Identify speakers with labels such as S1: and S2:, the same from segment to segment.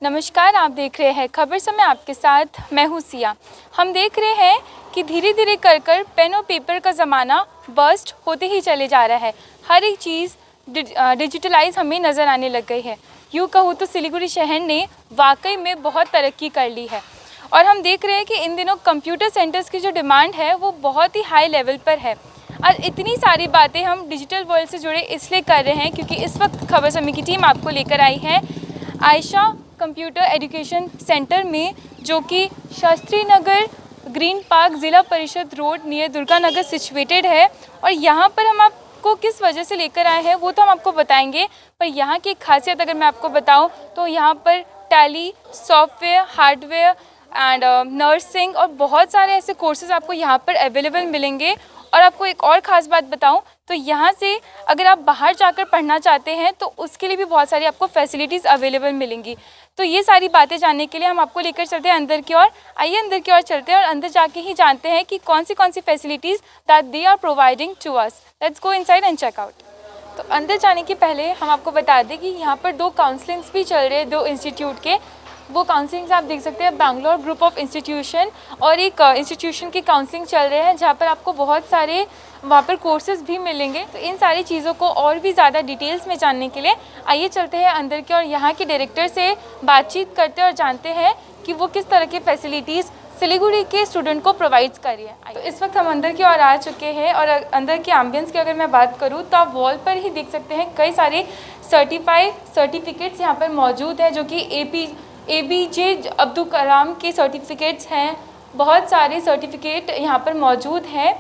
S1: नमस्कार, आप देख रहे हैं खबर समय। आपके साथ मैं हूँ सिया। हम देख रहे हैं कि धीरे धीरे कर पेन और पेपर का ज़माना बर्स्ट होते ही चले जा रहा है। हर एक चीज़ डिजिटलाइज हमें नज़र आने लग गई है। यूँ कहूँ तो सिलीगुड़ी शहर ने वाकई में बहुत तरक्की कर ली है और हम देख रहे हैं कि इन दिनों कंप्यूटर सेंटर्स की जो डिमांड है वो बहुत ही हाई लेवल पर है। और इतनी सारी बातें हम डिजिटल वर्ल्ड से जुड़े इसलिए कर रहे हैं क्योंकि इस वक्त खबर समय की टीम आपको लेकर आई है आयशा कंप्यूटर एजुकेशन सेंटर में, जो कि शास्त्री नगर ग्रीन पार्क ज़िला परिषद road near Durga Nagar situated है। और यहाँ पर हम आपको किस वजह से लेकर आए हैं वो तो हम आपको बताएंगे, पर यहाँ की खासियत अगर मैं आपको बताऊँ तो यहाँ पर tally, software, hardware and nursing और बहुत सारे ऐसे कोर्सेज आपको यहाँ पर अवेलेबल मिलेंगे। और आपको एक और ख़ास बात बताऊं तो यहाँ से अगर आप बाहर जाकर पढ़ना चाहते हैं तो उसके लिए भी बहुत सारी आपको फैसिलिटीज़ अवेलेबल मिलेंगी। तो ये सारी बातें जानने के लिए हम आपको लेकर चलते हैं अंदर की ओर। आइए अंदर की ओर चलते हैं और अंदर जाके ही जानते हैं कि कौन सी facilities that they are providing to us. Let's go inside and check out. तो अंदर जाने के पहले हम आपको बता दें कि यहाँ पर 2 काउंसलिंग्स भी चल रहे हैं 2 इंस्टीट्यूट के। वो काउंसलिंग्स आप देख सकते हैं, बैंगलोर ग्रुप ऑफ इंस्टीट्यूशन और एक इंस्टीट्यूशन की काउंसलिंग चल रहे हैं जहाँ पर आपको बहुत सारे वहाँ पर कोर्सेज भी मिलेंगे। तो इन सारी चीज़ों को और भी ज़्यादा डिटेल्स में जानने के लिए आइए चलते हैं अंदर की और यहाँ के डायरेक्टर से बातचीत करते हैं और जानते हैं कि वो किस तरह की फैसिलिटीज़ सिलीगुड़ी के स्टूडेंट को प्रोवाइड्स कर रही है। तो इस वक्त हम अंदर की ओर आ चुके हैं और अंदर के एम्बियंस की अगर मैं बात करूँ तो आप वॉल पर ही देख सकते हैं कई सारे सर्टिफिकेट्स यहाँ पर मौजूद हैं, जो कि APJ अब्दुल कलाम के सर्टिफिकेट्स हैं। बहुत सारे सर्टिफिकेट यहाँ पर मौजूद हैं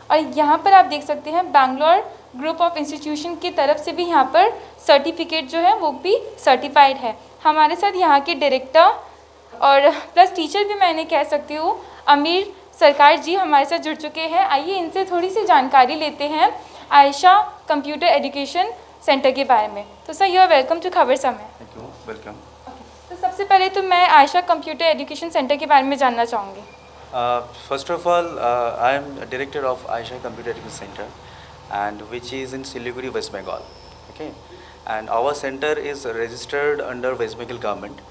S1: और यहाँ पर आप देख सकते हैं बैंगलोर ग्रुप ऑफ इंस्टीट्यूशन की तरफ से भी यहाँ पर सर्टिफिकेट जो है वो भी सर्टिफाइड है। हमारे साथ यहाँ के डायरेक्टर और प्लस टीचर भी मैंने कह सकती हूँ, अमीर सरकार जी हमारे साथ जुड़ चुके हैं। आइए इनसे थोड़ी सी जानकारी लेते हैं आयशा कंप्यूटर एजुकेशन सेंटर के बारे में। तो sir, you are welcome to Khabar Samay.
S2: Thank you, welcome.
S1: तो सबसे पहले तो मैं आयशा कंप्यूटर एजुकेशन सेंटर के बारे में जानना चाहूँगी।
S2: First of all, I am a director of Aisha Computer Education Center, and which is in Siliguri, West Bengal. Okay, and our center is registered under West Bengal government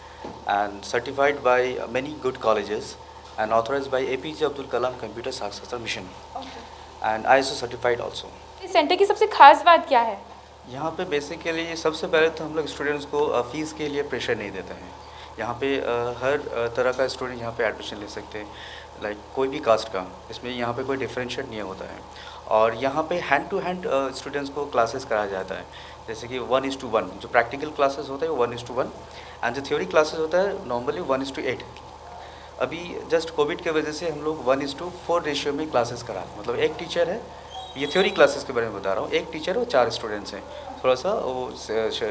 S2: and certified by many good colleges and authorized by APJ Abdul Kalam Computer Sakshatar Mission and ISO certified also.
S1: इस centre की सबसे खास बात क्या है?
S2: यहाँ पे basically सबसे पहले तो हम लोग स्टूडेंट्स को फ़ीस के लिए प्रेशर नहीं देते हैं। यहाँ पे हर तरह का स्टूडेंट यहाँ पे एडमिशन ले सकते हैं, लाइक कोई भी कास्ट का, इसमें यहाँ पे कोई डिफरेंशिएट नहीं होता है। और यहाँ पे हैंड टू हैंड स्टूडेंट्स को क्लासेस कराया जाता है, जैसे कि 1:1 जो प्रैक्टिकल क्लासेस होता है वो 1:1 एंड जो थ्योरी क्लासेस होता है नॉर्मली 1:8। अभी जस्ट कोविड की वजह से हम लोग 1:4 रेशियो में क्लासेस करा, मतलब एक टीचर है, ये थ्योरी क्लासेस के बारे में बता रहा हूँ, एक टीचर और 4 स्टूडेंट्स हैं। थोड़ा सा वो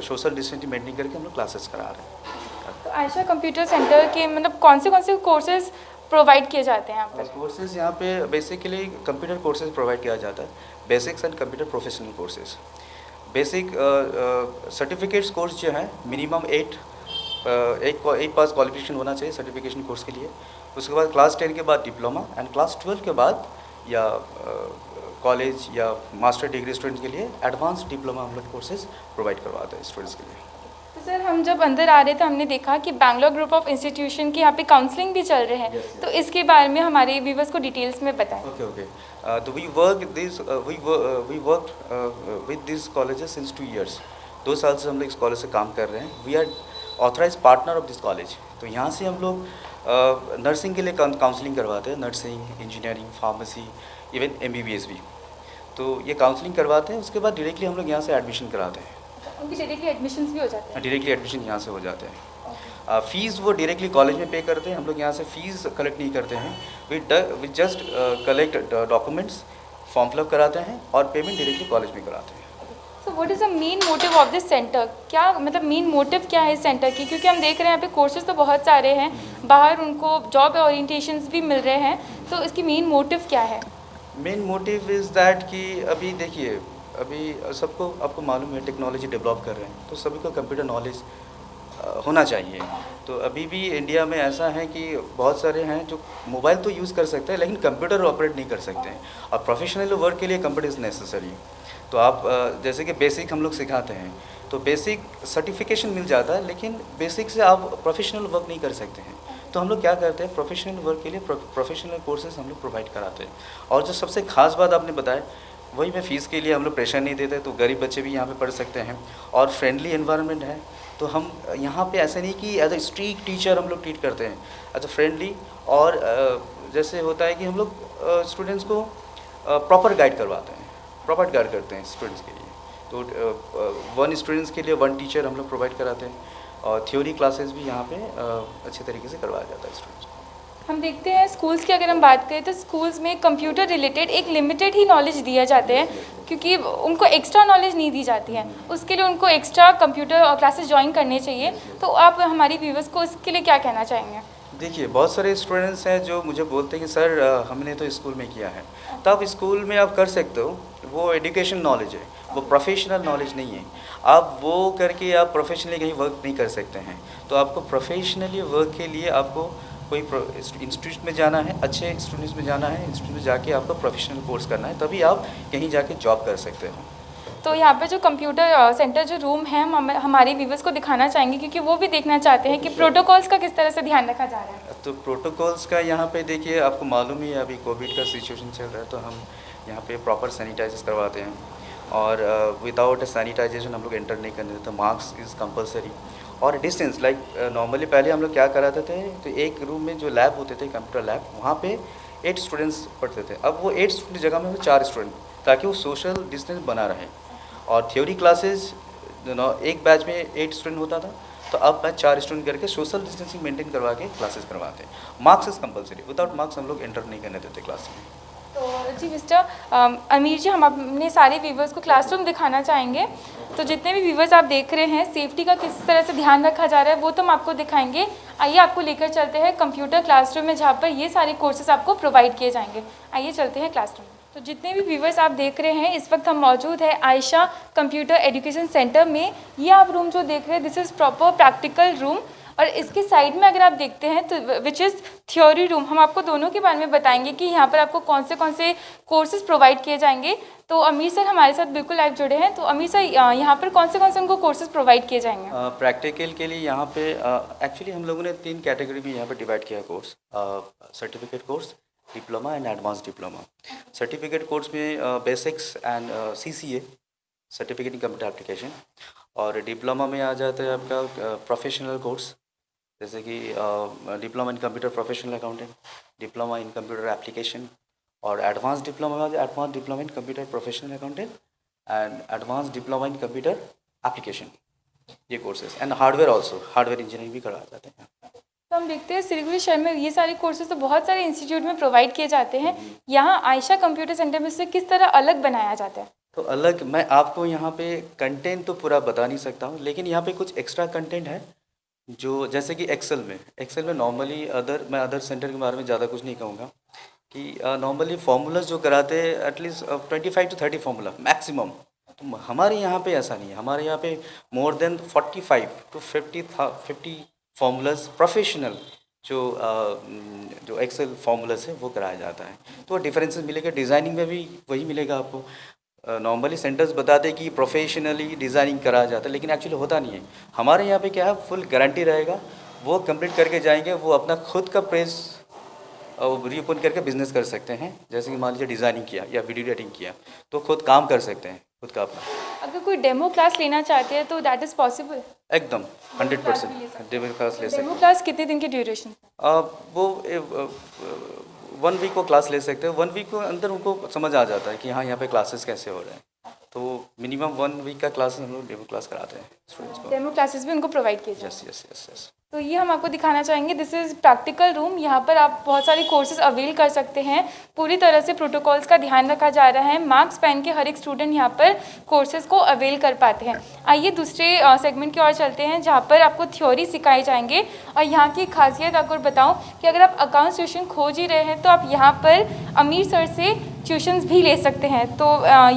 S2: सोशल डिस्टेंसिंग मेंटेन करके हम लोग क्लासेस करा रहे हैं।
S1: तो आयशा कंप्यूटर सेंटर के मतलब कौन से कोर्सेज प्रोवाइड किए जाते हैं यहाँ पर?
S2: कोर्सेज यहाँ पे बेसिकली कंप्यूटर कोर्सेज प्रोवाइड किया जाता है, basics and computer professional courses. Basic certificates course जो है मिनिमम 8 पास क्वालिफिकेशन होना चाहिए सर्टिफिकेशन कोर्स के लिए। उसके बाद क्लास 10 के बाद डिप्लोमा एंड क्लास 12 के बाद या कॉलेज या मास्टर डिग्री स्टूडेंट्स के लिए एडवांस डिप्लोमा हम लोग कोर्सेज प्रोवाइड करवाते हैं स्टूडेंट्स के लिए।
S1: तो सर, हम जब अंदर आ रहे थे हमने देखा कि बैंगलोर ग्रुप ऑफ इंस्टीट्यूशन की यहाँ पे काउंसलिंग भी चल रहे हैं।
S2: Yes, yes.
S1: तो इसके बारे में हमारे व्यूवर्स को डिटेल्स में बताएं।
S2: ओके। तो we work with this colleges since 2 years। 2 साल से हम लोग इस कॉलेज से काम कर रहे हैं। We are authorise partner of this college. तो यहाँ से हम लोग नर्सिंग के लिए काउंसलिंग करवाते हैं, nursing, engineering, pharmacy, even MBBS भी। तो ये काउंसलिंग करवाते हैं, उसके बाद डायरेक्टली हम लोग यहाँ से एडमिशन कराते हैं।
S1: उनकी डायरेक्टली एडमिशन्स भी हो जाते हैं?
S2: डायरेक्टली एडमिशन यहाँ से हो जाते हैं। फ़ीस वो डायरेक्टली कॉलेज में पे करते हैं, हम लोग यहाँ से फ़ीस कलेक्ट नहीं करते हैं। We just collect documents, form fill up कराते हैं और पेमेंट डायरेक्टली कॉलेज में कराते हैं।
S1: तो what is the main motive of this centre? क्या मतलब मेन मोटिव क्या है इस सेंटर की? क्योंकि हम देख रहे हैं यहाँ पे कोर्सेज तो बहुत सारे हैं, बाहर उनको जॉब ओरिएंटेशंस भी मिल रहे हैं, तो इसकी मेन मोटिव क्या है?
S2: मेन मोटिव इज़ दैट कि अभी देखिए, अभी सबको आपको मालूम है टेक्नोलॉजी डेवलप कर रहे हैं, तो सभी को कंप्यूटर नॉलेज होना चाहिए। तो अभी भी इंडिया में ऐसा है कि बहुत सारे हैं जो मोबाइल तो यूज़ कर सकते हैं लेकिन कंप्यूटर ऑपरेट नहीं कर सकते हैं, और प्रोफेशनल वर्क के लिए कंप्यूटर इज़ नेसेसरी। तो आप जैसे कि बेसिक हम लोग सिखाते हैं, तो बेसिक सर्टिफिकेशन मिल जाता है, लेकिन बेसिक से आप प्रोफेशनल वर्क नहीं कर सकते हैं। तो हम लोग क्या करते हैं, प्रोफेशनल वर्क के लिए प्रोफेशनल कोर्सेज हम लोग प्रोवाइड कराते हैं। और जो सबसे खास बात आपने बताया, वही मैं फ़ीस के लिए हम लोग प्रेशर नहीं देते, तो गरीब बच्चे भी यहाँ पे पढ़ सकते हैं और फ्रेंडली एनवायरनमेंट है। तो हम यहाँ पे ऐसा नहीं कि एज अ स्ट्रिक्ट टीचर हम लोग ट्रीट करते हैं, एज अ फ्रेंडली। और जैसे होता है कि हम लोग स्टूडेंट्स को प्रॉपर गाइड करवाते हैं, प्रॉपर गाइड करते हैं स्टूडेंट्स के लिए। तो 1 स्टूडेंट्स के लिए 1 टीचर हम लोग प्रोवाइड कराते हैं, और थ्योरी क्लासेस भी यहाँ पे अच्छे तरीके से करवाया जाता है स्टूडेंट्स को।
S1: हम देखते हैं स्कूल्स की अगर हम बात करें तो स्कूल्स में कंप्यूटर रिलेटेड एक लिमिटेड ही नॉलेज दिया जाते हैं, क्योंकि उनको एक्स्ट्रा नॉलेज नहीं दी जाती है। उसके लिए उनको एक्स्ट्रा कंप्यूटर क्लासेस ज्वाइन करने चाहिए। तो आप हमारी व्यूवर्स को इसके लिए क्या कहना चाहेंगे?
S2: देखिए, बहुत सारे स्टूडेंट्स हैं जो मुझे बोलते हैं कि सर हमने तो स्कूल में किया है। तो आप स्कूल में आप कर सकते हो, वो एजुकेशन नॉलेज है, वो प्रोफेशनल नॉलेज नहीं है। आप वो करके आप प्रोफेशनली कहीं वर्क नहीं कर सकते हैं। तो आपको प्रोफेशनली वर्क के लिए आपको कोई इंस्टीट्यूट में जाना है, अच्छे इंस्टीट्यूट में जाना है, इंस्टीट्यूट में जाके आपको प्रोफेशनल कोर्स करना है, तभी आप कहीं जाके जॉब कर सकते हो।
S1: तो यहाँ पे जो कंप्यूटर सेंटर जो रूम है, हम हमारे व्यूवर्स को दिखाना चाहेंगे, क्योंकि वो भी देखना चाहते हैं कि प्रोटोकॉल्स का किस तरह से ध्यान रखा जा रहा है।
S2: तो प्रोटोकॉल्स का यहाँ पे देखिए, आपको मालूम ही है अभी कोविड का सिचुएशन चल रहा है, तो हम यहाँ पे प्रॉपर सैनिटाइजर्स करवाते हैं, और विदाउट सैनिटाइजेशन हम लोग एंटर नहीं करने देते। मास्क इज़ कंपलसरी, और डिस्टेंस लाइक नॉर्मली पहले हम लोग क्या कराते थे, तो एक रूम में जो लैब होते थे, कंप्यूटर लैब, वहाँ पे 8 स्टूडेंट्स पढ़ते थे। अब वो 8 स्टूडेंट की जगह में 4 स्टूडेंट, ताकि वो सोशल डिस्टेंस बना रहे। और थ्योरी क्लासेज एक बैच में 8 स्टूडेंट होता था, तो अब मैं 4 स्टूडेंट करके सोशल डिस्टेंसिंग मेंटेन करवा के क्लासेस करवाते हैं। Marks is compulsory, without marks हम लोग एंटर नहीं करने देते क्लास में।
S1: तो जी मिस्टर अमीर जी, हम अपने सारे व्यूवर्स को क्लासरूम दिखाना चाहेंगे। तो जितने भी व्यूवर्स आप देख रहे हैं, सेफ्टी का किस तरह से ध्यान रखा जा रहा है वो तो हम आपको दिखाएंगे। आइए आपको लेकर चलते हैं कंप्यूटर क्लासरूम में, जहाँ पर ये सारे कोर्सेज आपको प्रोवाइड किए जाएंगे। आइए चलते हैं क्लासरूम में। तो जितने भी व्यूवर्स आप देख रहे हैं, इस वक्त हम मौजूद है आयशा कंप्यूटर एजुकेशन सेंटर में। ये आप रूम जो देख रहे हैं, this is proper practical room, और इसके साइड में अगर आप देखते हैं तो विच इज़ थ्योरी रूम। हम आपको दोनों के बारे में बताएंगे कि यहाँ पर आपको कौन से कोर्सेज प्रोवाइड किए जाएंगे। तो अमीर सर हमारे साथ बिल्कुल लाइव जुड़े हैं। तो अमीर सर, यहाँ पर कौन से उनको कोर्सेज प्रोवाइड किए जाएंगे?
S2: प्रैक्टिकल के लिए यहाँ पे एक्चुअली हम लोगों ने 3 कैटेगरी में यहाँ पे डिवाइड किया course, certificate course, diploma and advance diploma. Certificate course में basics and CCA, certificate in computer application, और डिप्लोमा में आ जाता है आपका प्रोफेशनल कोर्स, जैसे कि diploma in computer professional accountant, diploma in computer application, और एडवांस डिप्लोमा में advance diploma in computer professional accountant and advance diploma in computer application, ये courses. And hardware also, hardware engineering भी करवाए जाते हैं।
S1: तो हम देखते हैं सिलीगुड़ी शहर में ये सारे कोर्सेज तो बहुत सारे इंस्टीट्यूट में प्रोवाइड किए जाते हैं। यहाँ आयशा कंप्यूटर सेंटर में से किस तरह अलग बनाया जाता है?
S2: तो अलग मैं आपको यहाँ पे कंटेंट तो पूरा बता नहीं सकता हूँ, लेकिन यहाँ पे कुछ एक्स्ट्रा कंटेंट है, जो जैसे कि एक्सेल में नॉर्मली मैं अदर सेंटर के बारे में ज़्यादा कुछ नहीं कहूँगा, कि नॉर्मली फार्मूलाज जो कराते हैं एटलीस्ट 25 to 30 फार्मूला मैक्सिमम। तो हमारे यहाँ पे ऐसा नहीं है, हमारे यहाँ पे more than 45 to 50 formulas professional जो एक्सेल फार्मूलाज है वो कराया जाता है। तो डिफरेंसेस मिलेगा, डिज़ाइनिंग में भी वही मिलेगा आपको। नॉर्मली सेंटर्स बताते हैं कि प्रोफेशनली डिज़ाइनिंग कराया जाता है, लेकिन एक्चुअली होता नहीं है। हमारे यहाँ पे क्या है, फुल गारंटी रहेगा, वो कंप्लीट करके जाएंगे, वो अपना खुद का प्रेस रीओपन करके बिजनेस कर सकते हैं। जैसे कि मान लीजिए डिज़ाइनिंग किया या वीडियो एडिटिंग किया, तो खुद काम कर सकते हैं खुद का अपना।
S1: अगर कोई डेमो क्लास लेना चाहते हैं तो दैट इज़ पॉसिबल?
S2: एकदम 100% डेमो क्लास ले सकते
S1: डेमो
S2: हैं।
S1: क्लास कितने दिन की ड्यूरेशन?
S2: वो 1 वीक को क्लास ले सकते हैं। 1 वीक को अंदर उनको समझ आ जाता है कि हाँ, यहाँ पे क्लासेस कैसे हो रहे हैं। तो मिनिमम 1 वीक का क्लास हम लोग डेमो क्लास कराते हैं स्टूडेंट्स को।
S1: डेमो क्लासेस भी उनको प्रोवाइड किए जाते हैं?
S2: यस।
S1: तो ये हम आपको दिखाना चाहेंगे, दिस इज़ प्रैक्टिकल रूम। यहाँ पर आप बहुत सारे कोर्सेज अवेल कर सकते हैं। पूरी तरह से प्रोटोकॉल्स का ध्यान रखा जा रहा है। मार्क्स पहन के हर एक स्टूडेंट यहाँ पर कोर्सेज को अवेल कर पाते हैं। आइए दूसरे सेगमेंट की ओर चलते हैं, जहाँ पर आपको थ्योरी सिखाए जाएंगे। और यहाँ की खासियत अगर बताऊँ कि अगर आप अकाउंट्स ट्यूशन खोज ही रहे हैं तो आप यहाँ पर अमीर सर से ट्यूशन्स भी ले सकते हैं। तो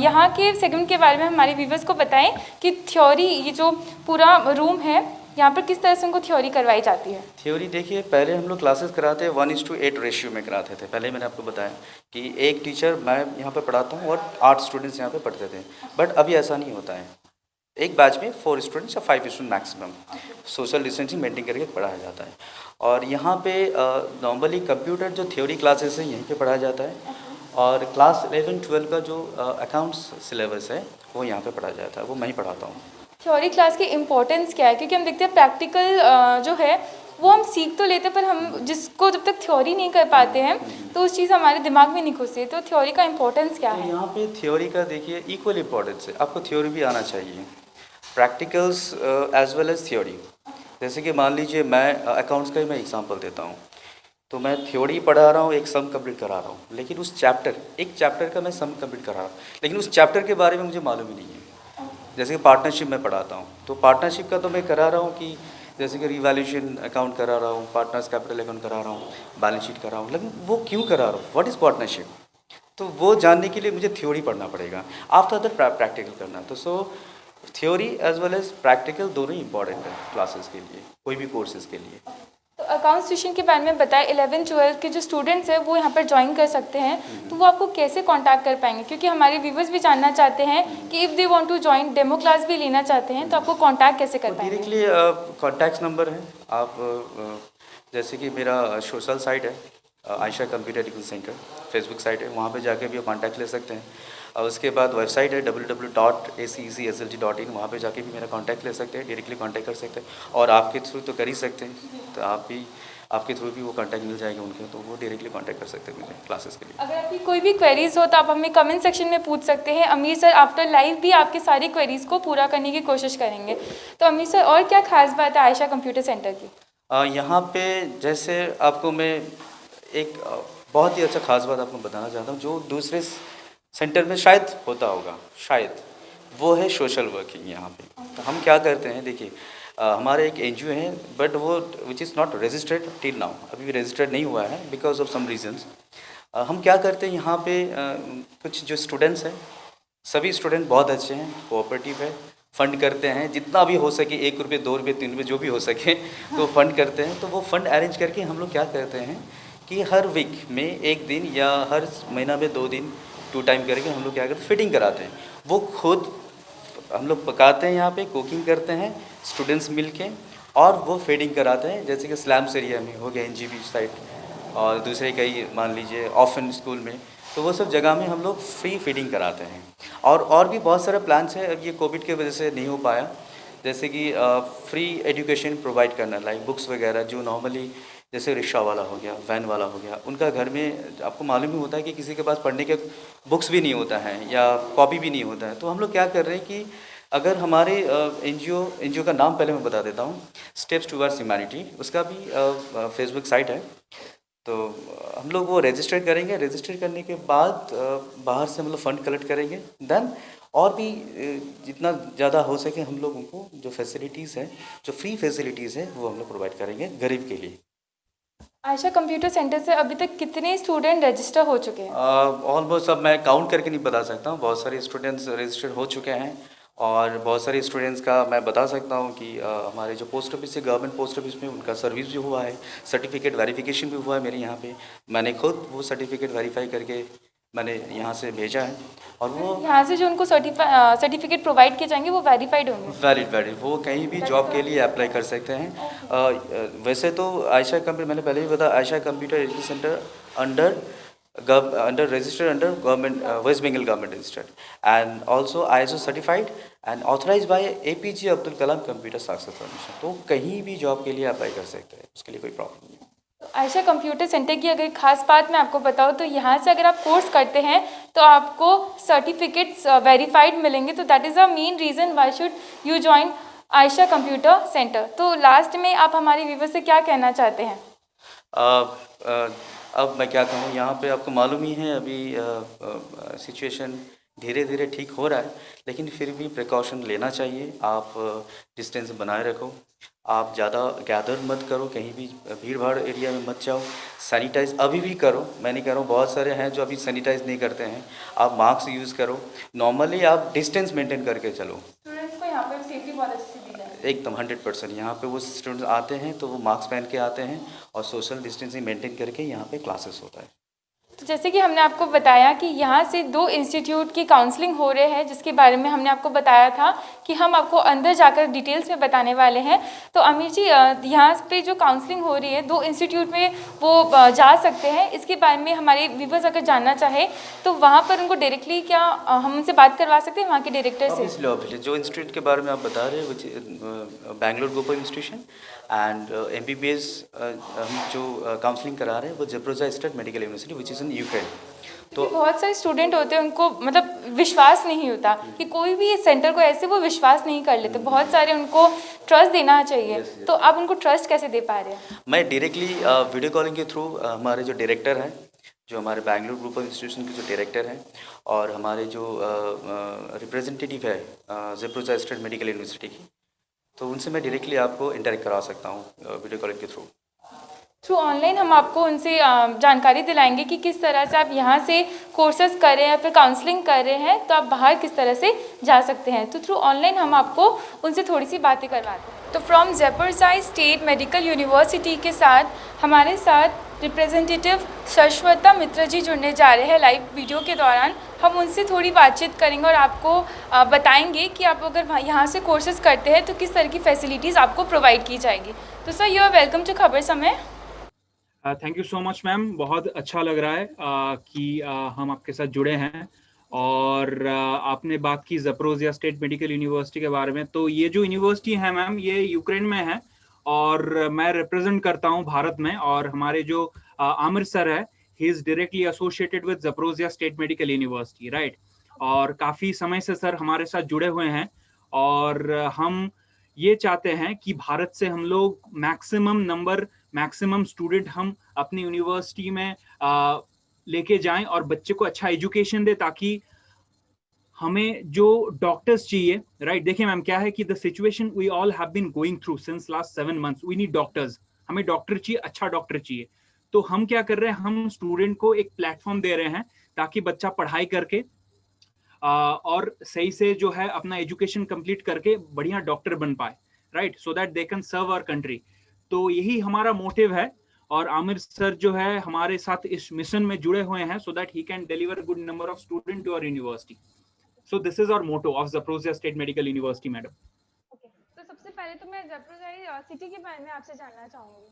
S1: यहाँ के सेगमेंट के बारे में हमारे व्यूवर्स को बताएं कि थ्योरी, ये जो पूरा रूम है यहाँ पर किस तरह से उनको थ्योरी करवाई जाती है?
S2: थ्योरी देखिए, पहले हम लोग क्लासेस कराते 1:8 रेशियो में कराते थे। पहले मैंने आपको बताया कि एक टीचर मैं यहाँ पे पढ़ाता हूँ और 8 स्टूडेंट्स यहाँ पे पढ़ते थे। बट अभी ऐसा नहीं होता है। एक बैच में 4 स्टूडेंट्स या 5 student maximum social distancing maintain करके पढ़ाया जाता है। और यहाँ पे नॉर्मली कंप्यूटर जो थ्योरी क्लासेस है यहीं पे पढ़ाया जाता है, और क्लास 11-12 का जो अकाउंट्स सिलेबस है वो यहाँ पे पढ़ाया जाता है, वो मैं ही पढ़ाता हूँ।
S1: थ्योरी क्लास की इम्पोर्टेंस क्या है? क्योंकि हम देखते हैं प्रैक्टिकल जो है वो हम सीख तो लेते हैं, पर हम जिसको जब तक थ्योरी नहीं कर पाते हैं तो उस चीज़ हमारे दिमाग में नहीं घुसती। तो थ्योरी का इम्पोर्टेंस क्या
S2: तो
S1: है?
S2: यहाँ पे थ्योरी का देखिए इक्वल इम्पोर्टेंस है। आपको थ्योरी भी आना चाहिए, practicals as well as theory. जैसे कि मान लीजिए मैं अकाउंट्स का ही मैं एग्जांपल देता हूँ, तो मैं थ्योरी पढ़ा रहा हूँ, एक सम कंप्लीट करा रहा हूँ, लेकिन उस एक चैप्टर का मैं सम कंप्लीट करा रहा हूँ, लेकिन उस चैप्टर के बारे में मुझे मालूम ही नहीं है। जैसे कि पार्टनरशिप में पढ़ाता हूँ, तो पार्टनरशिप का तो मैं करा रहा हूँ कि जैसे कि रिवैल्यूएशन अकाउंट करा रहा हूँ, पार्टनर्स कैपिटल अकाउंट करा रहा हूँ, बैलेंस शीट करा रहा हूँ, लेकिन वो क्यों करा रहा हूँ, व्हाट इज़ पार्टनरशिप, तो वो जानने के लिए मुझे थ्योरी पढ़ना पड़ेगा, आफ्टर दैट प्रैक्टिकल करना। तो so theory as well as practical दोनों ही इंपॉर्टेंट है क्लासेस के लिए, कोई भी कोर्सेज के लिए।
S1: तो अकाउंट्स ट्यूशन के बारे में बताएं, 11-12 के जो स्टूडेंट्स हैं वो यहाँ पर ज्वाइन कर सकते हैं, तो वो आपको कैसे कांटेक्ट कर पाएंगे? क्योंकि हमारे व्यूवर्स भी जानना चाहते हैं कि if they want to join, demo class भी लेना चाहते हैं, तो आपको कांटेक्ट कैसे कर पाएंगे?
S2: डायरेक्टली कॉन्टैक्ट नंबर है, आप जैसे कि मेरा सोशल साइट है Ayesha computer education centre, Facebook site है, वहाँ पे जाके भी आप कॉन्टैक्ट ले सकते हैं। और उसके बाद वेबसाइट है www.accslt.in, वहाँ पे जाके भी मेरा कांटेक्ट ले सकते हैं, डायरेक्टली कांटेक्ट कर सकते हैं। और आपके थ्रू तो कर ही सकते हैं, तो आपके थ्रू भी वो कांटेक्ट मिल जाएगा उनके, तो वो डायरेक्टली कांटेक्ट कर सकते हैं मुझे क्लासेस के लिए।
S1: अगर आपकी कोई भी क्वेरीज हो तो आप हमें कमेंट सेक्शन में पूछ सकते हैं। अमीर सर आफ्टर लाइव भी आपकी सारी क्वेरीज को पूरा करने की कोशिश करेंगे। तो अमीर सर, और क्या खास बात है आयशा कंप्यूटर सेंटर की?
S2: यहाँ पे जैसे आपको मैं एक बहुत ही अच्छा खास बात आपको बताना चाहता हूँ, जो दूसरे सेंटर में शायद होता होगा, शायद, वो है सोशल वर्किंग। यहाँ पे तो हम क्या करते हैं, देखिए हमारे एक एनजीओ है, बट वो which is not registered till now, अभी भी रजिस्टर्ड नहीं हुआ है बिकॉज ऑफ सम रीजंस। हम क्या करते हैं यहाँ पे, कुछ जो स्टूडेंट्स हैं, सभी स्टूडेंट बहुत अच्छे हैं, कोऑपरेटिव है, फंड करते हैं जितना भी हो सके, 1 रुपये 2 रुपये 3 रुपये जो भी हो सके तो फंड करते हैं। तो वो फंड अरेंज करके हम लोग क्या करते हैं कि हर वीक में 1 दिन या हर महीना में 2 दिन 2 टाइम करके हम लोग क्या करते हैं, फिटिंग कराते हैं। वो खुद हम लोग पकाते हैं, यहाँ पे कुकिंग करते हैं स्टूडेंट्स मिल के, और वो फीडिंग कराते हैं। जैसे कि स्लम्स एरिया में हो गया, NGB साइड, और दूसरे कई मान लीजिए ऑफन स्कूल में, तो वो सब जगह में हम लोग फ्री फीडिंग कराते हैं। और भी बहुत सारे प्लान्स हैं, अब ये कोविड की वजह से नहीं हो पाया, जैसे कि फ्री एजुकेशन प्रोवाइड करना, लाइक बुक्स वगैरह, जो नॉर्मली जैसे रिक्शा वाला हो गया, वैन वाला हो गया, उनका घर में आपको मालूम ही होता है कि किसी के पास पढ़ने के बुक्स भी नहीं होता है या कॉपी भी नहीं होता है। तो हम लोग क्या कर रहे हैं कि अगर हमारे एनजीओ का नाम पहले मैं बता देता हूँ, स्टेप्स टुवर्ड्स ह्यूमैनिटी, उसका भी फेसबुक साइट है। तो हम लोग वो रजिस्टर करेंगे, रजिस्टर करने के बाद बाहर से हम लोग फ़ंड कलेक्ट करेंगे, देन और भी जितना ज़्यादा हो सके हम लोग उनको जो फैसिलिटीज़ हैं, जो फ्री फैसिलिटीज़ हैं, वो हम लोग प्रोवाइड करेंगे गरीब के लिए।
S1: आयशा कंप्यूटर सेंटर से अभी तक कितने स्टूडेंट रजिस्टर हो चुके हैं?
S2: ऑलमोस्ट अब मैं काउंट करके नहीं बता सकता हूँ, बहुत सारे स्टूडेंट्स रजिस्टर हो चुके हैं, और बहुत सारे स्टूडेंट्स का मैं बता सकता हूँ कि हमारे जो पोस्ट ऑफिस है, गवर्नमेंट पोस्ट ऑफिस में उनका सर्विस भी हुआ है, सर्टिफिकेट वेरिफिकेशन भी हुआ है मेरे यहाँ पे। मैंने खुद वो सर्टिफिकेट वेरीफाई करके मैंने यहाँ से भेजा है, और वो
S1: यहाँ से जो उनको सर्टिफिकेट प्रोवाइड किए जाएंगे वो वेरीफाइड होंगे?
S2: वैलिड, वो कहीं भी जॉब के लिए अप्लाई कर सकते हैं। वैसे तो आयशा कंप्यूटर, मैंने पहले भी बताया, Ayesha computer education centre under registered under government, West Bengal government registered, and also ISO certified and authorise by APJ Abdul Kalam computer success foundation. तो कहीं भी जॉब के लिए अप्लाई कर सकते हैं, उसके लिए कोई प्रॉब्लम नहीं है।
S1: आयशा कंप्यूटर सेंटर की अगर खास बात मैं आपको बताऊँ तो यहाँ से अगर आप कोर्स करते हैं तो आपको सर्टिफिकेट्स वेरीफाइड मिलेंगे। तो that is a main reason why should you join Ayesha computer centre. तो लास्ट में आप हमारे व्यूवर से क्या कहना चाहते हैं?
S2: अब मैं क्या कहूँ, यहाँ पे आपको मालूम ही है अभी सिचुएशन धीरे धीरे ठीक हो रहा है, लेकिन फिर भी प्रिकॉशन लेना चाहिए। आप डिस्टेंस बनाए रखो, आप ज़्यादा गैदर मत करो, कहीं भी भीड़ भाड़ एरिया में मत जाओ, सैनिटाइज अभी भी करो। मैं नहीं कह रहा हूँ, बहुत सारे हैं जो अभी सैनिटाइज नहीं करते हैं, आप मास्क यूज़ करो, नॉर्मली आप डिस्टेंस मेंटेन करके चलो।
S1: स्टूडेंट्स को यहाँ पर सेफ्टी बहुत अच्छी दी जाए।
S2: एकदम 100%। यहाँ पे वो स्टूडेंट्स आते हैं तो वो मास्क पहन के आते हैं और सोशल डिस्टेंसिंग मेंटेन करके यहाँ पे क्लासेस होता है।
S1: तो जैसे कि हमने आपको बताया कि यहाँ से 2 इंस्टीट्यूट की काउंसलिंग हो रहे हैं, जिसके बारे में हमने आपको बताया था कि हम आपको अंदर जाकर डिटेल्स में बताने वाले हैं। तो आमिर जी, यहाँ पे जो काउंसलिंग हो रही है 2 इंस्टीट्यूट में, वो जा सकते हैं। इसके बारे में हमारे व्यूवर्स अगर जानना चाहे तो वहाँ पर उनको डायरेक्टली क्या हम उनसे बात करवा सकते हैं वहाँ के डायरेक्टर से?
S2: ऑब्वियसली जो इंस्टीट्यूट के बारे में आप बता रहे हैं वो Bangalore group of institution and MBBS हम जो काउंसलिंग करा रहे हैं वो Zaporizhzhia state medical university which is in Ukraine.
S1: तो बहुत सारे स्टूडेंट होते हैं, उनको मतलब विश्वास नहीं होता कि कोई भी इस सेंटर को ऐसे वो विश्वास नहीं कर लेते। बहुत सारे उनको ट्रस्ट देना चाहिए। तो आप उनको ट्रस्ट कैसे दे पा रहे हैं?
S2: मैं डायरेक्टली वीडियो कॉलिंग के थ्रू हमारे जो डायरेक्टर हैं, जो हमारे बैंगलोर ग्रुप ऑफ इंस्टीट्यूशन के जो डायरेक्टर हैं और हमारे जो रिप्रेजेंटेटिव है ज़ेपोरिज़िया स्टेट मेडिकल यूनिवर्सिटी की, तो उनसे मैं डायरेक्टली आपको इंटरेक्ट करा सकता हूँ वीडियो कॉलिंग के थ्रू
S1: ऑनलाइन हम आपको उनसे जानकारी दिलाएंगे कि किस तरह से आप यहाँ से कोर्सेज कर रहे हैं, फिर काउंसलिंग कर रहे हैं, तो आप बाहर किस तरह से जा सकते हैं। तो थ्रू ऑनलाइन हम आपको उनसे थोड़ी सी बातें करवाते हैं। तो from Zaporizhzhia state medical university के साथ हमारे साथ रिप्रेजेंटेटिव शाश्वता मित्र जी जुड़ने जा रहे हैं लाइव वीडियो के दौरान। हम उनसे थोड़ी बातचीत करेंगे और आपको बताएंगे कि आप अगर यहाँ से कोर्सेज करते हैं तो किस तरह की फैसिलिटीज़ आपको प्रोवाइड की जाएगी। तो sir, you are welcome to Khabar Samay.
S3: Thank you so much ma'am, बहुत अच्छा लग रहा है कि हम आपके साथ जुड़े हैं। और आपने बात की ज़ेपोरिज़िया स्टेट मेडिकल यूनिवर्सिटी के बारे में। तो ये जो यूनिवर्सिटी है मैम, ये यूक्रेन में है और मैं रिप्रेजेंट करता हूँ भारत में। और हमारे जो आमिर सर है, he is directly associated with Zaporizhzhia state medical university, right. और काफ़ी समय से सर हमारे साथ जुड़े हुए हैं और हम ये चाहते हैं कि भारत से हम लोग मैक्सिमम स्टूडेंट हम अपनी यूनिवर्सिटी में लेके जाएं और बच्चे को अच्छा एजुकेशन दे, ताकि हमें जो डॉक्टर्स चाहिए, राइट। देखिए मैम, क्या है कि the situation we all have been going through since last 7 months, we need doctors. हमें डॉक्टर चाहिए, अच्छा डॉक्टर चाहिए। तो हम क्या कर रहे हैं, हम स्टूडेंट को एक प्लेटफॉर्म दे रहे हैं ताकि बच्चा पढ़ाई करके और सही से जो है अपना एजुकेशन कंप्लीट करके बढ़िया डॉक्टर बन पाए, right, so that they can serve our country. तो यही हमारा मोटिव है और आमिर सर जो है हमारे साथ इस मिशन में जुड़े हुए हैं, so that he can deliver good number of student to our university. So this is our motto of Zaporizhzhia state medical university madam.
S1: Okay, तो सबसे पहले तो मैं ज़ेपोरिज़िया सिटी के बारे में आपसे जानना चाहूँगी।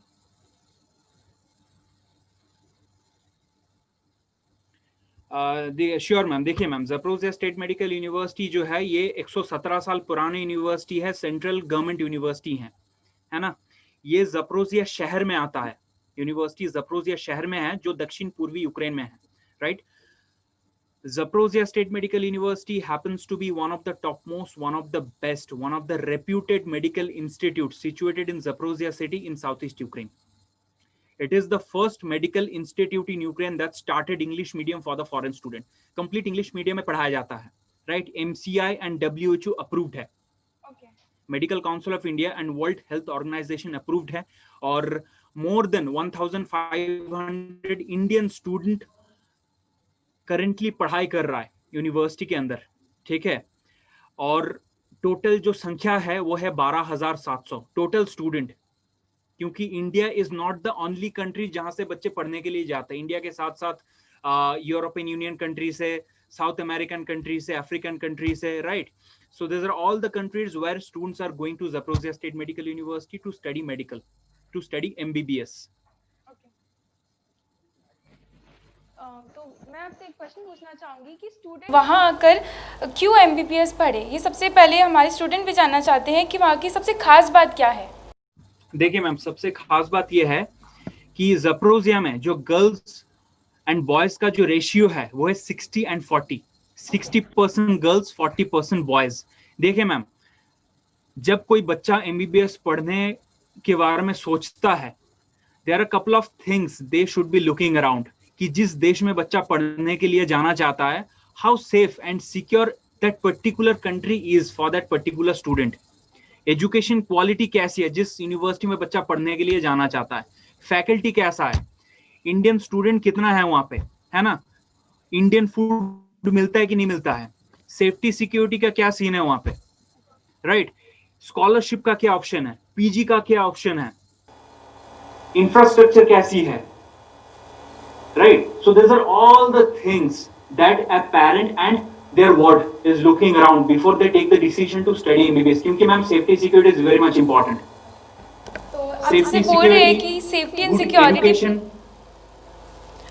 S3: Sure ma'am. देखिए ma'am, Zaporizhzhia state medical university जो है ये 117 साल पुरानी यूनिवर्सिटी है, सेंट्रल गवर्नमेंट यूनिवर्सिटी है ना। ये ज़ेपोरिज़िया शहर में आता है, यूनिवर्सिटी ज़ेपोरिज़िया शहर में है जो दक्षिण पूर्वी यूक्रेन में है, right. Zaporozhye State Medical University happens to be one of the topmost, one of the best, one of the reputed medical institutes situated in Zaporozhye city in southeast Ukraine. It is the first medical institute in Ukraine that started English medium for the foreign student. Complete English medium में पढ़ाया जाता है, right? MCI and WHO approved है,
S1: Okay.
S3: Medical Council of India and World Health Organization approved है, और more than 1,500 Indian student currently पढ़ाई कर रहा है यूनिवर्सिटी के अंदर, ठीक है। और टोटल जो संख्या है वो है 12,700 टोटल स्टूडेंट, क्योंकि India is not the only country जहां से बच्चे पढ़ने के लिए जाते हैं। इंडिया के साथ साथ यूरोपियन यूनियन कंट्री से, साउथ अमेरिकन कंट्री से, अफ्रीकन कंट्री से, right. So this are all the countries where students are going to Zaporizhzhia state medical university to study medical, to study MBBS।
S1: तो मैं आपसे एक क्वेश्चन पूछना चाहूँगी कि स्टूडेंट वहाँ आकर क्यों MBBS पढ़े, ये सबसे पहले हमारे स्टूडेंट भी जानना चाहते हैं कि वहाँ की सबसे खास बात क्या है।
S3: देखिए मैम, सबसे खास बात यह है कि ज़ेपोरिज़िया में जो गर्ल्स एंड बॉयज का जो रेशियो है वो है 60 and 40, 60% गर्ल्स 40% बॉयज। देखिए मैम, जब कोई बच्चा MBBS पढ़ने के बारे में सोचता है, there are couple of things they should be looking around, कि जिस देश में बच्चा पढ़ने के लिए जाना चाहता है, how safe and secure that particular country is for that particular student. Education quality कैसी है जिस यूनिवर्सिटी में बच्चा पढ़ने के लिए जाना चाहता है, फैकल्टी कैसा है, इंडियन स्टूडेंट कितना है वहां पे, है ना, इंडियन फूड मिलता है कि नहीं मिलता है, सेफ्टी सिक्योरिटी का क्या सीन है वहां पे, राइट। स्कॉलरशिप का क्या ऑप्शन है, पीजी का क्या ऑप्शन है, इंफ्रास्ट्रक्चर कैसी है, right? So these are all the things that a parent and their ward is looking around before they take the decision to study MBBS. क्योंकि ma'am safety security is very much important.
S1: तो आप जैसे बोल रहे हैं कि safety and security,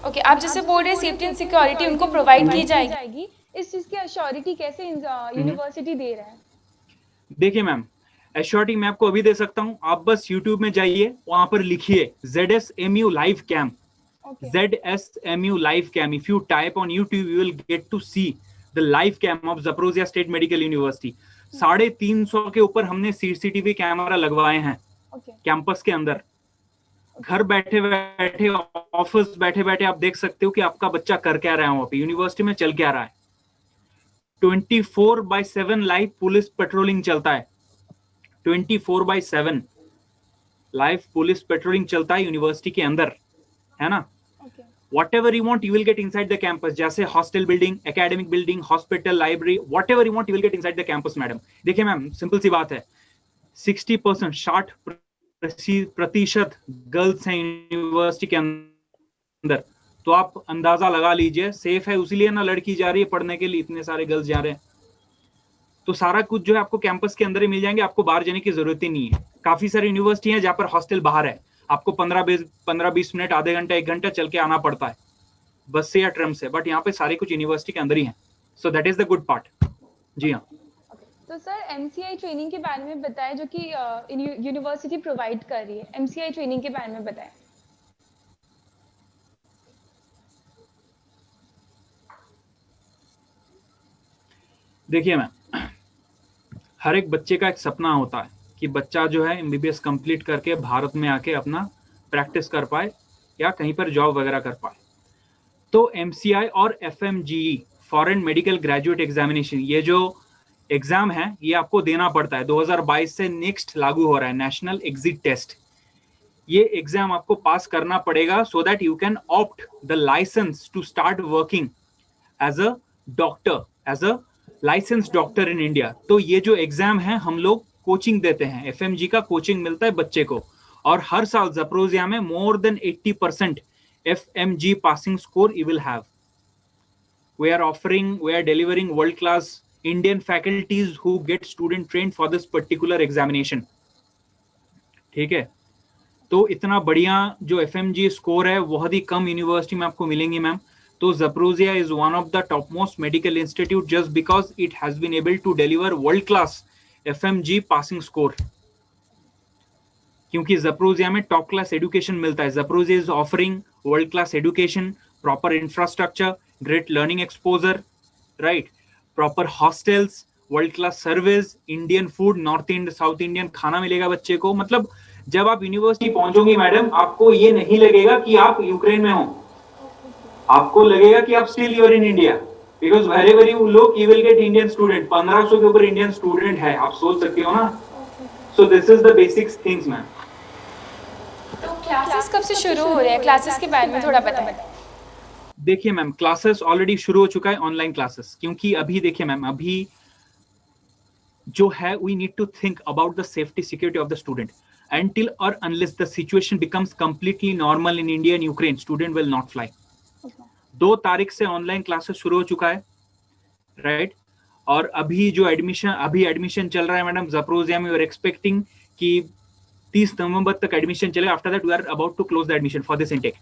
S1: okay, आप जैसे बोल रहे हैं सेफ्टी एंड सिक्योरिटी उनको प्रोवाइड की जाएगी, इस चीज़ की अश्योरिटी कैसे यूनिवर्सिटी दे रहा है?
S3: देखिए मैम, एश्योरिटी मैं आपको अभी दे सकता हूँ. आप बस यूट्यूब में जाइए, वहां पर लिखिए ZSMU live camp. ZSMU live cam. If you type on YouTube, you will get to see the live cam of Zaporozhye State Medical University. 350 के ऊपर हमने CCTV कैमरा लगवाए हैं कैंपस के अंदर. घर बैठे बैठे, ऑफिस बैठे बैठे आप देख सकते हो कि आपका बच्चा कर क्या रहा है, वहां पे यूनिवर्सिटी में चल क्या रहा है. 24/7 लाइव पुलिस पेट्रोलिंग चलता है. 24/7 लाइव पुलिस पेट्रोलिंग चलता है यूनिवर्सिटी के अंदर, है ना. Whatever you want, you will get inside the campus. जैसे hostel building, academic building, hospital, library, whatever you want, you will get inside the campus, madam. देखिए मैम, सिंपल सी बात है, 60%, 60% गर्ल्स हैं यूनिवर्सिटी के अंदर. तो आप अंदाजा लगा लीजिए, सेफ है उसीलिए ना लड़की जा रही है पढ़ने के लिए, इतने सारे गर्ल्स जा रहे हैं. तो सारा कुछ जो है आपको कैंपस के अंदर ही मिल जाएंगे, आपको बाहर जाने की जरूरत ही नहीं है. काफी सारी यूनिवर्सिटी है जहाँ पर हॉस्टल बाहर है, आपको 15-20 मिनट, आधे घंटा, 1 घंटा चल के आना पड़ता है बस से या ट्रम से. बट यहाँ पे सारे कुछ यूनिवर्सिटी के अंदर ही है. So that is the good part. जी हाँ.
S1: तो सर MCI ट्रेनिंग के बारे में बताएं जो कि यूनिवर्सिटी प्रोवाइड कर रही है. MCI ट्रेनिंग के बारे में बताएं.
S3: देखिए मैम, हर एक बच्चे का एक सपना होता है कि बच्चा जो है MBBS कंप्लीट करके भारत में आके अपना प्रैक्टिस कर पाए या कहीं पर जॉब वगैरह कर पाए. तो MCI और FMGE foreign medical graduate examination, ये जो एग्जाम है ये आपको देना पड़ता है. 2022 से नेक्स्ट लागू हो रहा है नेशनल एग्जिट टेस्ट. ये एग्जाम आपको पास करना पड़ेगा so that you can opt the licence to start working as a doctor, as a licence doctor in India. तो ये जो एग्जाम है हम लोग कोचिंग देते हैं, FMG का कोचिंग मिलता है बच्चे को. और हर साल ज़पोरोज़िया में more than 80% FMG passing score you will have. We are delivering world class Indian faculties who get student trained for this particular examination. ठीक है. तो इतना बढ़िया जो FMG स्कोर है बहुत ही कम यूनिवर्सिटी में आपको मिलेंगी मैम. तो Zaporozhye is one of the topmost medical institute just because it has been able to deliver world class FMG passing score. क्योंकि Zaporozhye में टॉप क्लास एजुकेशन मिलता है. Zaporozhye is offering world class education, proper infrastructure, great learning exposure, right? Proper hostels, world class service, Indian food, North Indian, South Indian खाना मिलेगा बच्चे को. मतलब जब आप यूनिवर्सिटी पहुंचोगे मैडम, आपको ये नहीं लगेगा कि आप यूक्रेन में हो, आपको लगेगा कि आप still you're in India. Because wherever you look you will get Indian student. 1500 के ऊपर इंडियन स्टूडेंट है, आप सोच सकते हो ना. सो this is the basics things ma'am.
S1: तो क्लासेस कब से शुरू हो रहे हैं? क्लासेस के बारे में थोड़ा बताएं.
S3: देखिए मैम, क्लासेस ऑलरेडी शुरू हो चुका है, ऑनलाइन क्लासेस. क्योंकि अभी देखिए मैम, अभी जो है we need to think about the safety security of the student. until or unless the situation becomes completely normal in India and Ukraine, student will not fly. 2 तारीख से ऑनलाइन क्लासेस शुरू हो चुका है, राइट. और अभी जो एडमिशन चल रहा है मैडम Zaporozhye में, वी आर एक्सपेक्टिंग कि 30 नवंबर तक एडमिशन चलेगा. After that we are about to close the admission for this intake.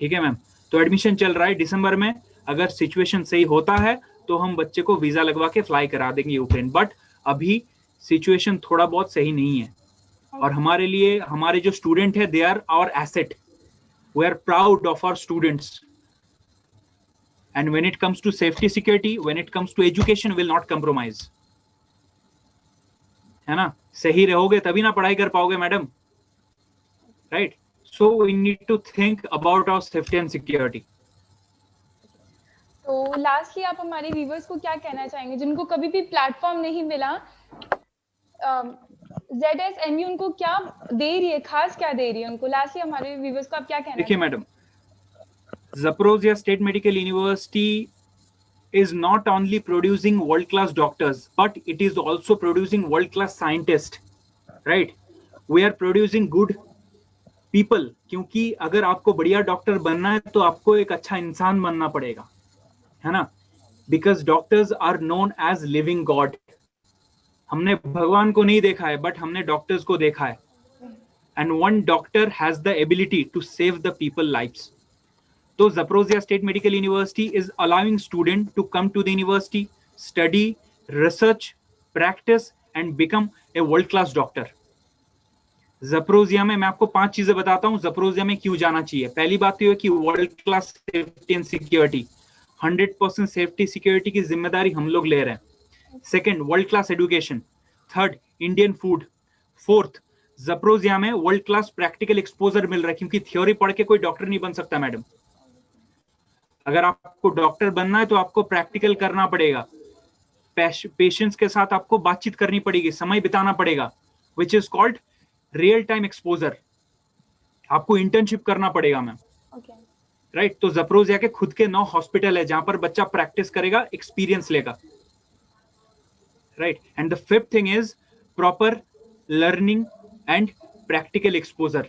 S3: ठीक है मैम. तो एडमिशन चल रहा है दिसंबर में. अगर सिचुएशन सही होता है तो हम बच्चे को वीजा लगवा के फ्लाई करा देंगे यूक्रेन. बट अभी सिचुएशन थोड़ा बहुत सही नहीं है. और हमारे लिए हमारे जो स्टूडेंट है, they are our asset. We are proud of our students. And when it comes to safety security, when it comes to education, will not compromise. है ना. सही रहोगे तभी ना पढ़ाई कर पाओगे madam, right. So we need to think about our safety and security.
S1: तो लास्टली आप हमारे व्यूवर्स को क्या कहना चाहेंगे जिनको कभी भी प्लेटफॉर्म नहीं मिला? ZSMU उनको क्या दे रही है, खास क्या दे रही है उनको? लास्टली हमारे व्यूवर्स को आप क्या कहना?
S3: देखिए madam, Zaporozhye State Medical University is not only producing world-class doctors, but it is also producing world-class scientists, right? We are producing good people, क्योंकि अगर आपको बढ़िया डॉक्टर बनना है तो आपको एक अच्छा इंसान बनना पड़ेगा, है ना? Because doctors are known as living God. हमने भगवान को नहीं देखा है, but हमने डॉक्टर्स को देखा है. And one doctor has the ability to save the people lives. So Zaporozhye State Medical University is allowing students to come to the university, study, research, practice, and become a world-class doctor. Zaporozhye में मैं आपको 5 चीजें बताता हूँ Zaporozhye में क्यों जाना चाहिए. पहली बात तो ये कि world class safety and security, 100% safety security की जिम्मेदारी हम लोग ले रहे हैं. Second, world class education. Third, Indian food. Fourth, Zaporozhye में वर्ल्ड क्लास प्रैक्टिकल एक्सपोजर मिल रहा है, क्योंकि थ्योरी पढ़ के कोई डॉक्टर नहीं बन सकता मैडम. अगर आपको डॉक्टर बनना है तो आपको प्रैक्टिकल करना पड़ेगा, पेशेंट्स के साथ आपको बातचीत करनी पड़ेगी, समय बिताना पड़ेगा, which is called real time exposure. आपको इंटर्नशिप करना पड़ेगा मैम, राइट? तो Zaporozhye के खुद के 9 हॉस्पिटल है जहां पर बच्चा प्रैक्टिस करेगा, एक्सपीरियंस लेगा, right? And the fifth thing is proper learning and practical exposure.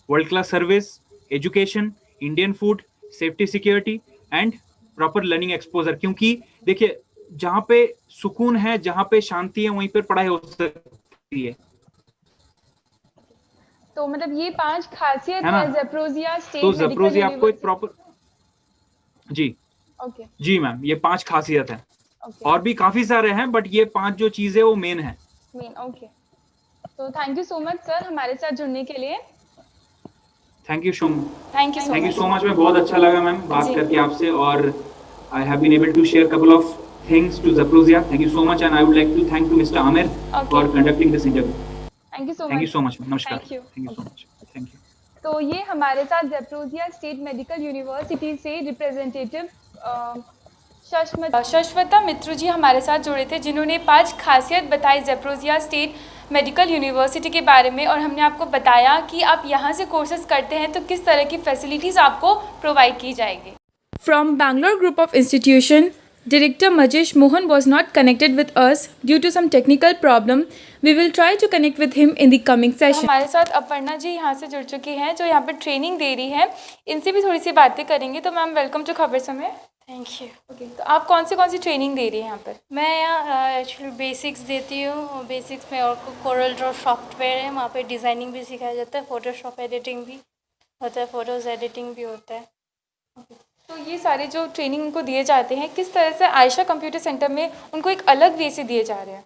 S3: World class service, education, Indian food, safety security and proper learning exposure. क्योंकि देखिए, जहां पे सुकून है, जहां पे शांति है, वहीं पर पढ़ाई हो सकती है.
S1: तो मतलब ये 5 खासियत
S3: है ना?
S1: है Zaporozhye स्टेट
S3: तो
S1: मेडिकल
S3: Zaporozhye आपको एक
S1: यूनिवर्सिटी.
S3: प्रॉपर, जी
S1: ओके
S3: जी मैम, ये 5 खासियत है.
S1: ओके
S3: और भी काफी सारे हैं, बट ये 5 जो चीजें वो मेन है.
S1: मेन. ओके, तो thank you so much sir हमारे साथ जुड़ने के लिए.
S3: Thank you so much.
S1: Thank you
S3: thank you so much. मैं बहुत अच्छा लगा मैम बात
S1: जी.
S3: करके आपसे, और I have been able to share couple of things to Zaporozhye. Thank you so much, and I would like to thank to mister Aamir for conducting this interview.
S1: Thank you so
S3: thank you
S1: much.
S3: So much. नमस्कार.
S1: Thank you.
S3: Thank you so much. Thank you.
S1: तो ये हमारे साथ Zaporozhye state medical university से representative Shashwata Mitru ji हमारे साथ जुड़े थे, जिन्होंने 5 खासियत बताई Zaporozhye स्टेट मेडिकल यूनिवर्सिटी के बारे में, और हमने आपको बताया कि आप यहाँ से कोर्सेज करते हैं तो किस तरह की फैसिलिटीज़ आपको प्रोवाइड की जाएगी. From Bangalore group of institution, Director Majesh Mohan was not connected with us due to some technical problem. We will try to connect with him in the coming session. हमारे साथ अपर्णा जी यहाँ से जुड़ चुकी हैं, जो यहाँ पर ट्रेनिंग दे रही हैं. इनसे भी थोड़ी सी बातें करेंगे. तो ma'am, welcome to Khabar Samay.
S4: Thank you.
S1: Okay, तो आप कौन सी ट्रेनिंग दे रही हैं यहाँ पर?
S4: मैं यहाँ एक्चुअली बेसिक्स देती हूँ. बेसिक्स में और कोरल ड्रॉ सॉफ्टवेयर है, वहाँ पे डिज़ाइनिंग भी सिखाया जाता है, फोटोशॉप एडिटिंग भी होता है, फ़ोटोज़ एडिटिंग भी होता है.
S1: तो ये सारे जो ट्रेनिंग उनको दिए जाते हैं, किस तरह से आयशा कंप्यूटर सेंटर में उनको एक अलग वे से दिए जा रहे हैं?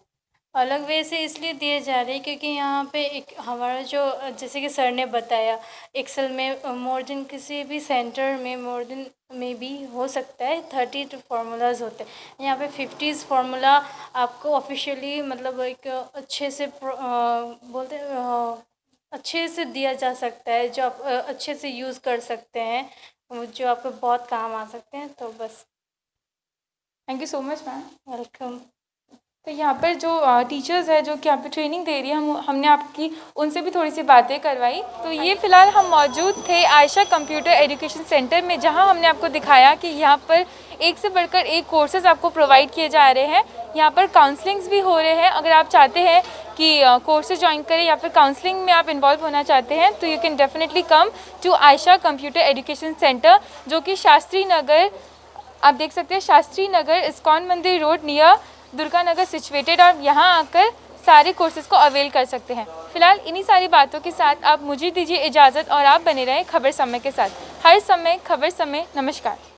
S4: अलग वे से इसलिए दिए जा रहे हैं क्योंकि यहाँ पे एक हमारा जो, जैसे कि सर ने बताया, एक्सेल में मोर देन किसी भी सेंटर में मोर देन में भी हो सकता है 30 फार्मूलाज होते हैं. यहाँ पे 50 फार्मूला आपको ऑफिशियली मतलब एक अच्छे से अच्छे से दिया जा सकता है, जो आप अच्छे से यूज़ कर सकते हैं, जो आपको बहुत काम आ सकते हैं. तो बस.
S1: Thank you so much ma'am.
S4: Welcome.
S1: तो यहाँ पर जो टीचर्स है जो कि यहाँ पे ट्रेनिंग दे रही है, हमने आपकी उनसे भी थोड़ी सी बातें करवाई. तो ये फ़िलहाल हम मौजूद थे आयशा कंप्यूटर एजुकेशन सेंटर में, जहाँ हमने आपको दिखाया कि यहाँ पर एक से बढ़कर एक कोर्सेज आपको प्रोवाइड किए जा रहे हैं. यहाँ पर काउंसलिंग्स भी हो रहे हैं. अगर आप चाहते हैं कि कोर्सेज ज्वाइन करें या फिर काउंसलिंग में आप इन्वॉल्व होना चाहते हैं, तो you can definitely come to Ayesha computer education centre, जो कि शास्त्री नगर, आप देख सकते हैं, Shastri Nagar, ISKCON Mandir road near Durga Nagar situated. और यहाँ आकर सारे कोर्सेज को अवेल कर सकते हैं. फिलहाल इन्हीं सारी बातों के साथ आप मुझे दीजिए इजाज़त, और आप बने रहें खबर समय के साथ. हर समय खबर समय. नमस्कार.